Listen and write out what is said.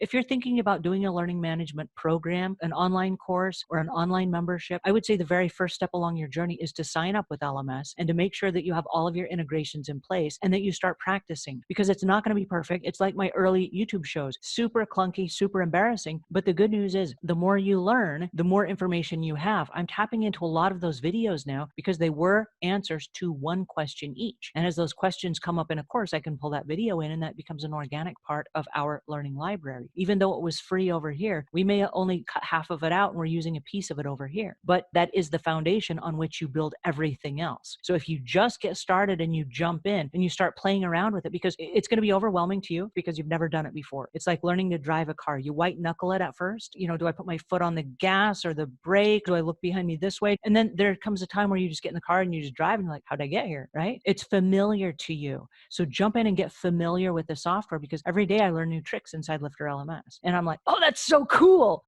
If you're thinking about doing a learning management program, an online course, or an online membership, I would say the very first step along your journey is to sign up with LMS and to make sure that you have all of your integrations in place and that you start practicing, because it's not going to be perfect. It's like my early YouTube shows, super clunky, super embarrassing. But the good news is the more you learn, the more information you have. I'm tapping into a lot of those videos now because they were answers to one question each. And as those questions come up in a course, I can pull that video in and that becomes an organic part of our learning library. Even though it was free over here, we may only cut half of it out and we're using a piece of it over here. But that is the foundation on which you build everything else. So if you just get started and you jump in and you start playing around with it, because it's going to be overwhelming to you because you've never done it before. It's like learning to drive a car. You white knuckle it at first. You know, do I put my foot on the gas or the brake? Do I look behind me this way? And then there comes a time where you just get in the car and you just drive and you're like, how'd I get here? Right? It's familiar to you. So jump in and get familiar with the software, because every day I learn new tricks inside LifterLMS. And I'm like, oh, that's so cool.